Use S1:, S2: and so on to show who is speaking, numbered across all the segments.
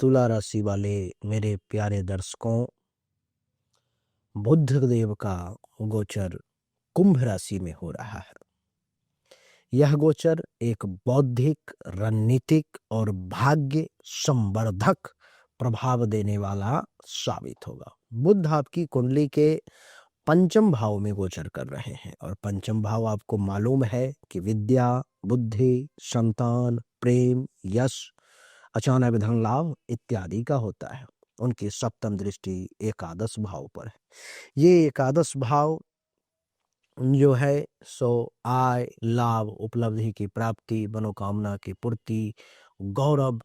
S1: तुला राशि वाले मेरे प्यारे दर्शकों, बुध देव का गोचर कुंभ राशि में हो रहा है। यह गोचर एक बौद्धिक, रणनीतिक और भाग्य संवर्धक प्रभाव देने वाला साबित होगा। बुध आपकी कुंडली के पंचम भाव में गोचर कर रहे हैं और पंचम भाव आपको मालूम है कि विद्या, बुद्धि, संतान, प्रेम, यश, अचानक धन लाभ इत्यादि का होता है। उनकी सप्तम दृष्टि एकादश भाव पर है। ये एकादश भाव जो है सो आय, लाभ, उपलब्धि की प्राप्ति, मनोकामना की पूर्ति, गौरव,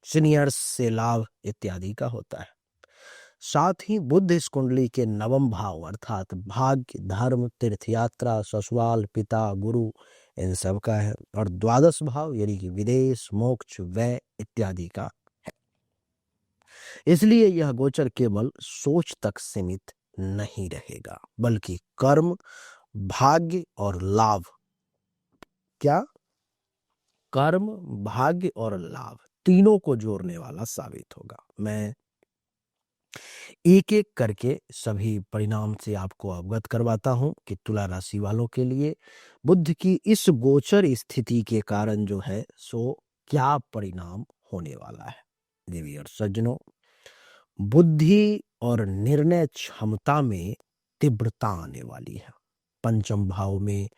S1: सीनियर्स से लाभ इत्यादि का होता है। साथ ही बुध इस कुंडली के नवम भाव अर्थात भाग्य, धर्म, तीर्थयात्रा, ससुराल, पिता, गुरु इन सब का है और द्वादश भाव यानी कि विदेश, मोक्ष, व्यय इत्यादि का है। इसलिए यह गोचर केवल सोच तक सीमित नहीं रहेगा, बल्कि कर्म, भाग्य और लाभ, क्या कर्म, भाग्य और लाभ तीनों को जोड़ने वाला साबित होगा। मैं एक एक करके सभी परिणाम से आपको अवगत करवाता हूं कि तुला राशि वालों के लिए बुध की इस गोचर स्थिति के कारण जो है सो क्या परिणाम होने वाला है। देवी और सज्जनों, बुद्धि और निर्णय क्षमता में तीव्रता आने वाली है। पंचम भाव में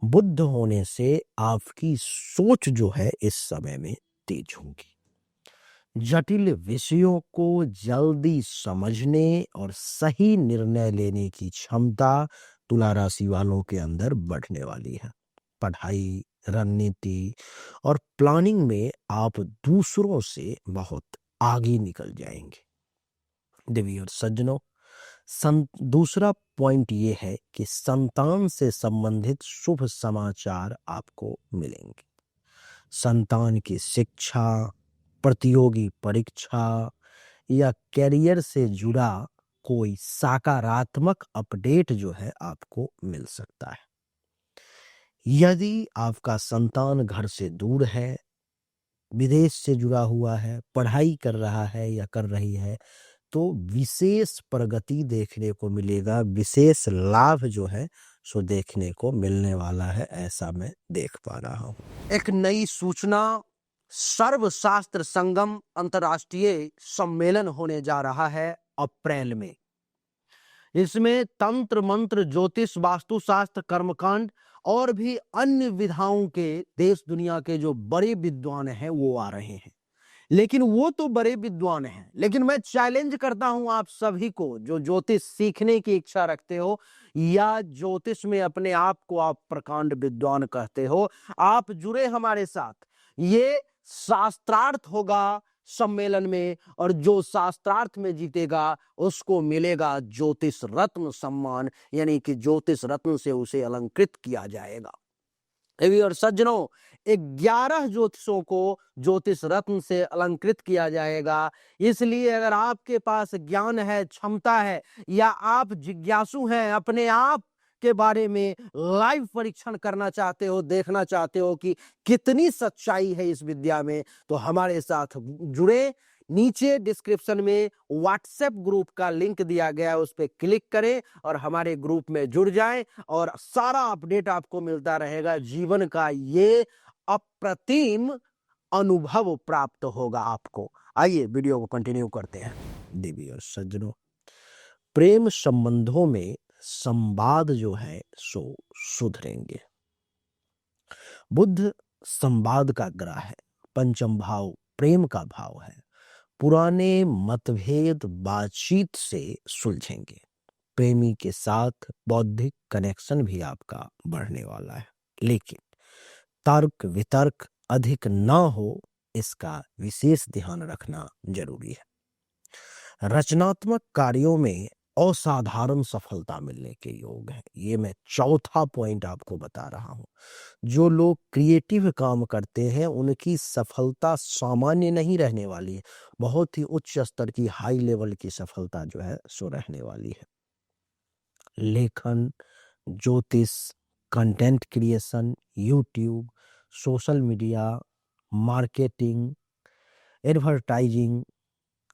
S1: बुध होने से आपकी सोच जो है इस समय में तेज होगी। जटिल विषयों को जल्दी समझने और सही निर्णय लेने की क्षमता तुला राशि वालों के अंदर बढ़ने वाली है। पढ़ाई, रणनीति और प्लानिंग में आप दूसरों से बहुत आगे निकल जाएंगे। देवी और सज्जनों, दूसरा पॉइंट ये है कि संतान से संबंधित शुभ समाचार आपको मिलेंगे। संतान की शिक्षा, प्रतियोगी परीक्षा या करियर से जुड़ा कोई सकारात्मक अपडेट जो है आपको मिल सकता है। यदि आपका संतान घर से दूर है, विदेश से जुड़ा हुआ है, पढ़ाई कर रहा है या कर रही है, तो विशेष प्रगति देखने को मिलेगा, विशेष लाभ जो है सो देखने को मिलने वाला है, ऐसा मैं देख पा रहा हूं। एक नई सूचना, सर्वशास्त्र संगम अंतर्राष्ट्रीय सम्मेलन होने जा रहा है अप्रैल में। इसमें तंत्र मंत्र, ज्योतिष, वास्तुशास्त्र, कर्मकांड और भी अन्य विधाओं के देश दुनिया के जो बड़े विद्वान हैं वो आ रहे हैं। लेकिन वो तो बड़े विद्वान हैं, लेकिन मैं चैलेंज करता हूं आप सभी को जो ज्योतिष सीखने की इच्छा रखते हो या ज्योतिष में अपने आप को आप प्रकांड विद्वान कहते हो, आप जुड़े हमारे साथ। ये शास्त्रार्थ होगा सम्मेलन में और जो शास्त्रार्थ में जीतेगा उसको मिलेगा ज्योतिष रत्न सम्मान, यानी कि ज्योतिष रत्न से उसे अलंकृत किया जाएगा। और सज्जनों, 11 ज्योतिषों को ज्योतिष रत्न से अलंकृत किया जाएगा। इसलिए अगर आपके पास ज्ञान है, क्षमता है या आप जिज्ञासु हैं, अपने आप के बारे में लाइव परीक्षण करना चाहते हो, देखना चाहते हो कि कितनी सच्चाई है इस विद्या में, तो हमारे साथ जुड़े। नीचे डिस्क्रिप्शन में व्हाट्सएप ग्रुप का लिंक दिया गया है, उस पर क्लिक करें और हमारे ग्रुप में जुड़ जाएं और सारा अपडेट आपको मिलता रहेगा। जीवन का ये अप्रतिम अनुभव प्राप्त होगा आपको। आइए वीडियो को कंटिन्यू करते हैं। देवी और सज्जनों, प्रेम संबंधों में संवाद जो है सो सुधरेंगे। बुध संवाद का ग्रह है, पंचम भाव प्रेम का भाव है। पुराने मतभेद बातचीत से सुलझेंगे। प्रेमी के साथ बौद्धिक कनेक्शन भी आपका बढ़ने वाला है, लेकिन तर्क वितर्क अधिक ना हो, इसका विशेष ध्यान रखना जरूरी है। रचनात्मक कार्यों में असाधारण सफलता मिलने के योग है। ये मैं चौथा पॉइंट आपको बता रहा हूं। जो लोग क्रिएटिव काम करते हैं उनकी सफलता सामान्य नहीं रहने वाली है, बहुत ही उच्च स्तर की हाई लेवल की सफलता जो है सो रहने वाली है। लेखन, ज्योतिष, content creation, YouTube, social media, marketing, advertising,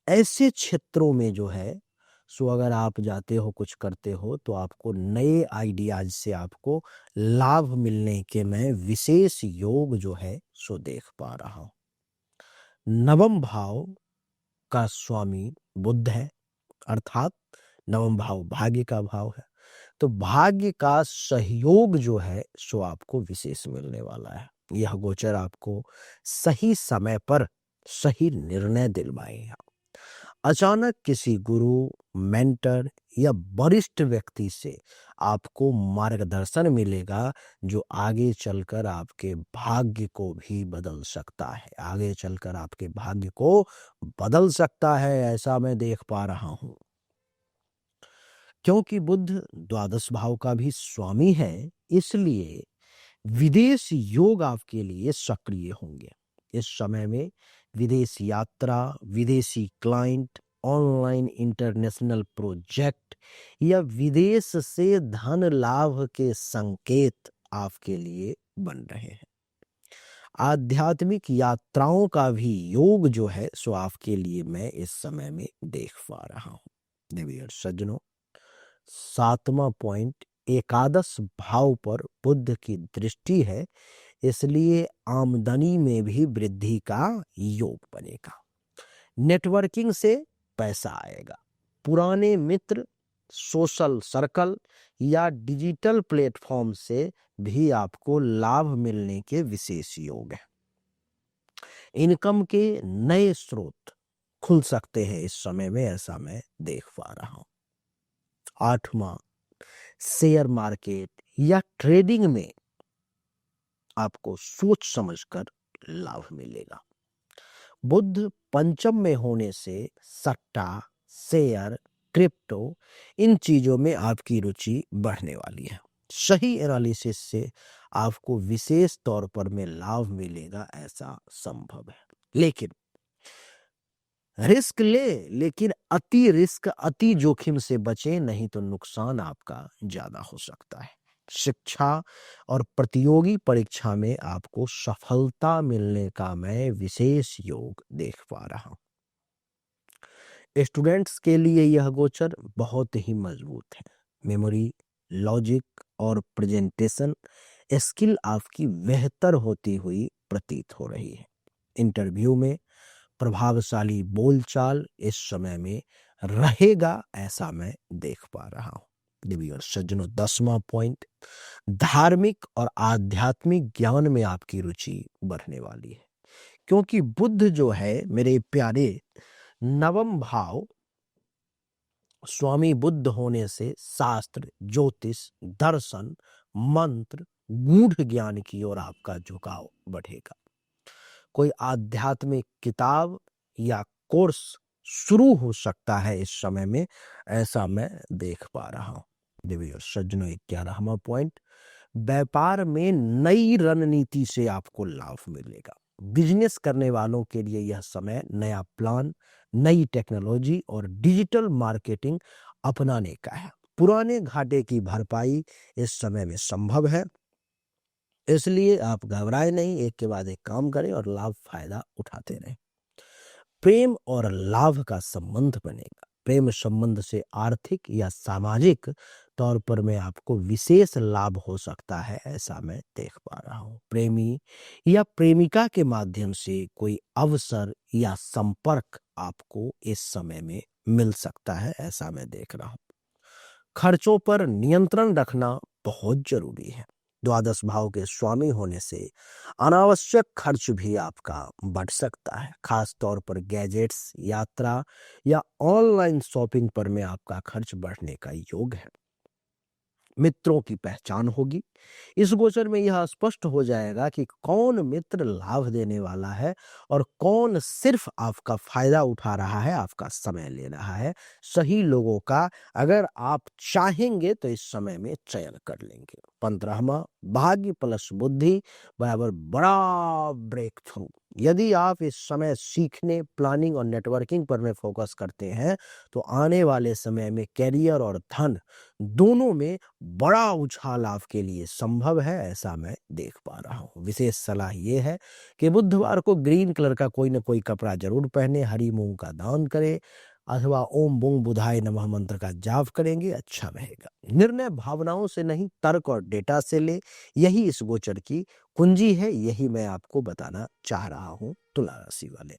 S1: ऐसे क्षेत्रों में जो है सो अगर आप जाते हो, कुछ करते हो, तो आपको नए आइडियाज से आपको लाभ मिलने के मैं विशेष योग जो है सो देख पा रहा हूं। नवम भाव का स्वामी बुध है, अर्थात नवम भाव भाग्य का भाव है। तो भाग्य का सहयोग जो है सो आपको विशेष मिलने वाला है। यह गोचर आपको सही समय पर सही निर्णय दिलवाएगा। अचानक किसी गुरु, मेंटर या वरिष्ठ व्यक्ति से आपको मार्गदर्शन मिलेगा जो आगे चलकर आपके भाग्य को भी बदल सकता है। आगे चलकर आपके भाग्य को बदल सकता है, ऐसा मैं देख पा रहा हूं। क्योंकि बुध द्वादश भाव का भी स्वामी है, इसलिए विदेश योग आपके लिए सक्रिय होंगे। इस समय में विदेश यात्रा, विदेशी क्लाइंट, ऑनलाइन इंटरनेशनल प्रोजेक्ट या विदेश से धन लाभ के संकेत आपके लिए बन रहे हैं। आध्यात्मिक यात्राओं का भी योग जो है सो आपके लिए मैं इस समय में देख पा रहा हूं। देवी और सज्जनों, 7वां पॉइंट, एकादश भाव पर बुध की दृष्टि है, इसलिए आमदनी में भी वृद्धि का योग बनेगा। नेटवर्किंग से पैसा आएगा। पुराने मित्र, सोशल सर्कल या डिजिटल प्लेटफॉर्म से भी आपको लाभ मिलने के विशेष योग है। इनकम के नए स्रोत खुल सकते हैं इस समय में, ऐसा मैं देख पा रहा हूं। 8वां, शेयर मार्केट या ट्रेडिंग में आपको सोच समझकर लाभ मिलेगा। बुध पंचम में होने से सट्टा, शेयर, क्रिप्टो, इन चीजों में आपकी रुचि बढ़ने वाली है। सही एनालिसिस से आपको विशेष तौर पर में लाभ मिलेगा, ऐसा संभव है। लेकिन रिस्क लेकिन अति रिस्क, अति जोखिम से बचें, नहीं तो नुकसान आपका ज्यादा हो सकता है। शिक्षा और प्रतियोगी परीक्षा में आपको सफलता मिलने का मैं विशेष योग देख पा रहा हूं। स्टूडेंट्स के लिए यह गोचर बहुत ही मजबूत है। मेमोरी, लॉजिक और प्रेजेंटेशन स्किल आपकी बेहतर होती हुई प्रतीत हो रही है। इंटरव्यू में प्रभावशाली बोलचाल इस समय में रहेगा, ऐसा मैं देख पा रहा हूं। देवी और सज्जनों, 10वां पॉइंट, धार्मिक और आध्यात्मिक ज्ञान में आपकी रुचि बढ़ने वाली है। क्योंकि बुध जो है मेरे प्यारे, नवम भाव स्वामी बुद्ध होने से शास्त्र, ज्योतिष, दर्शन, मंत्र, गूढ़ ज्ञान की ओर आपका झुकाव बढ़ेगा। कोई आध्यात्मिक किताब या कोर्स शुरू हो सकता है इस समय में, ऐसा मैं देख पा रहा हूं। देवी और सज्जनों, 11वां पॉइंट, व्यापार में नई रणनीति से आपको लाभ मिलेगा। बिजनेस करने वालों के लिए यह समय नया प्लान, नई टेक्नोलॉजी और डिजिटल मार्केटिंग अपनाने का है। पुराने घाटे की भरपाई इस समय में संभव है, इसलिए आप घबराए नहीं, एक के बाद एक काम करें और लाभ फायदा उठाते रहें। प्रेम और लाभ का संबंध बनेगा। प्रेम संबंध से आर्थिक या सामाजिक तौर पर में आपको विशेष लाभ हो सकता है, ऐसा मैं देख पा रहा हूं। प्रेमी या प्रेमिका के माध्यम से कोई अवसर या संपर्क आपको इस समय में मिल सकता है, ऐसा मैं देख रहा हूं। खर्चों पर नियंत्रण रखना बहुत जरूरी है। द्वादश भाव के स्वामी होने से अनावश्यक खर्च भी आपका बढ़ सकता है। खास तौर पर गैजेट्स, यात्रा या ऑनलाइन शॉपिंग पर में आपका खर्च बढ़ने का योग है। मित्रों की पहचान होगी। इस गोचर में यह स्पष्ट हो जाएगा कि कौन मित्र लाभ देने वाला है और कौन सिर्फ आपका फायदा उठा रहा है, आपका समय ले रहा है। सही लोगों का अगर आप चाहेंगे तो इस समय में चयन कर लेंगे। 15वां भाग्य प्लस बुद्धि बराबर बड़ा ब्रेक थ्रू। यदि आप इस समय सीखने, प्लानिंग और नेटवर्किंग पर में फोकस करते हैं तो आने वाले समय में करियर और धन दोनों में बड़ा उछाल आपके लिए संभव है, ऐसा मैं देख पा रहा हूँ। विशेष सलाह ये है कि बुधवार को ग्रीन कलर का कोई ना कोई कपड़ा जरूर पहने, हरी मूंग का दान करें अथवा ओम बुंग बुधाय नमः मंत्र का जाप करेंगे, अच्छा रहेगा। निर्णय भावनाओं से नहीं, तर्क और डेटा से ले, यही इस गोचर की कुंजी है, यही मैं आपको बताना चाह रहा हूँ तुला राशि वाले।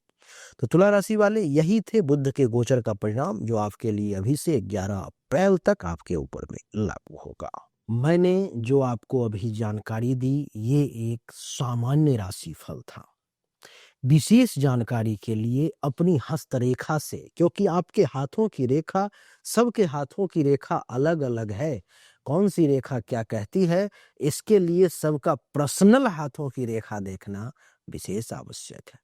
S1: तो तुला राशि वाले, यही थे बुध के गोचर का परिणाम जो आपके लिए अभी से 11 अप्रैल तक आपके ऊपर में लागू होगा। मैंने जो आपको अभी जानकारी दी ये एक सामान्य राशिफल था। विशेष जानकारी के लिए अपनी हस्तरेखा से, क्योंकि आपके हाथों की रेखा, सबके हाथों की रेखा अलग अलग है, कौन सी रेखा क्या कहती है, इसके लिए सबका पर्सनल हाथों की रेखा देखना विशेष आवश्यक है।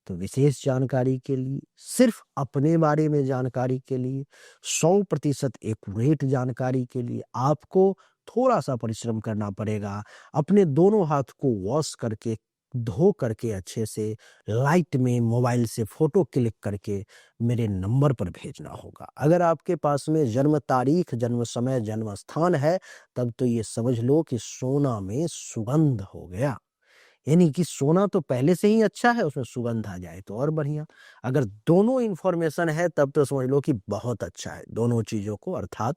S1: तो विशेष जानकारी के लिए, सिर्फ अपने बारे में जानकारी के लिए, 100% एक्यूरेट जानकारी के लिए आपको थोड़ा सा परिश्रम करना पड़ेगा। अपने दोनों हाथ को वॉश करके, धो करके अच्छे से लाइट में मोबाइल से फोटो क्लिक करके मेरे नंबर पर भेजना होगा। अगर आपके पास में जन्म तारीख, जन्म समय, जन्म स्थान है, तब तो ये समझ लो कि सोना में सुगंध हो गया। यानी कि सोना तो पहले से ही अच्छा है, उसमें सुगंध आ जाए तो और बढ़िया। अगर दोनों इंफॉर्मेशन है तब तो समझ लो कि बहुत अच्छा है। दोनों चीजों को, अर्थात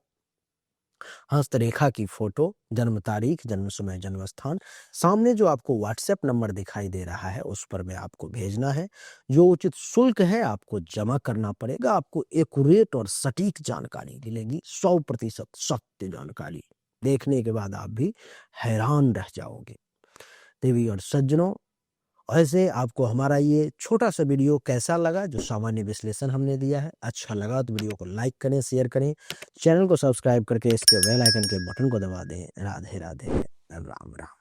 S1: हस्तरेखा की फोटो, जन्म तारीख, जन्म समय, जन्म स्थान, सामने जो आपको व्हाट्सएप नंबर दिखाई दे रहा है उस पर में आपको भेजना है। जो उचित शुल्क है आपको जमा करना पड़ेगा। आपको एक्यूरेट और सटीक जानकारी मिलेगी, 100% सत्य जानकारी। देखने के बाद आप भी हैरान रह जाओगे। देवी और सज्जनों, ऐसे आपको हमारा ये छोटा सा वीडियो कैसा लगा, जो सामान्य विश्लेषण हमने दिया है, अच्छा लगा तो वीडियो को लाइक करें, शेयर करें, चैनल को सब्सक्राइब करके इसके बेल आइकन के बटन को दबा दें। राधे राधे, राम राम।